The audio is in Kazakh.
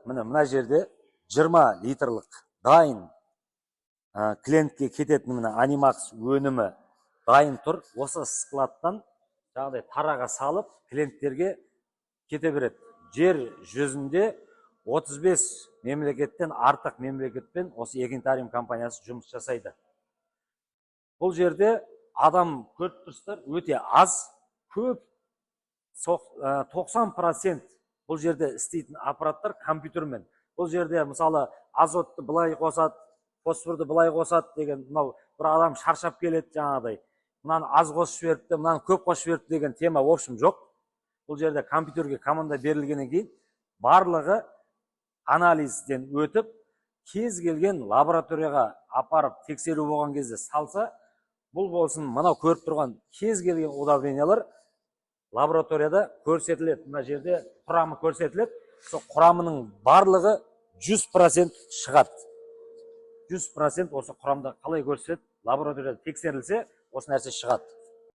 мына жерде 20 литрлік дайын клиентке кететін мына анимакс өнімі дайын тұр. Осы складтан жаңағыдай тараға салып клиенттерге кете береді. Жер жүзінде 35 мемлекеттен артық мемлекетпен осы Егентарим компаниясы жұмыс жасайды. Бұл жерде адам көріп тұрсыздар, өте аз, көп 90% бұл жерде істейтін аппараттар компьютермен. Бұл жерде мысалы азотты былай қосады, фосфорды былай қосады деген, мынау бір адам шаршап келеді жаңағыдай. Мынаны аз қосып жіберіпті, мынаны көп қосып жіберіпті деген тема в общем жоқ. Бұл жерде компьютерге команда берілгеннен кейін барлығы анализден өтіп, кез келген лабораторияға апарып тексеру болған кезде салса, бұл болсын мынау көріп тұрған кез келген удобрениялар лабораторияда көрсетіледі. Мына жерде құрамы көрсетіледі. Сол құрамының барлығы 100% шығады. 100% осы құрамда қалай көрсетеді, лабораторияда тексерілсе, осы нәрсе шығады.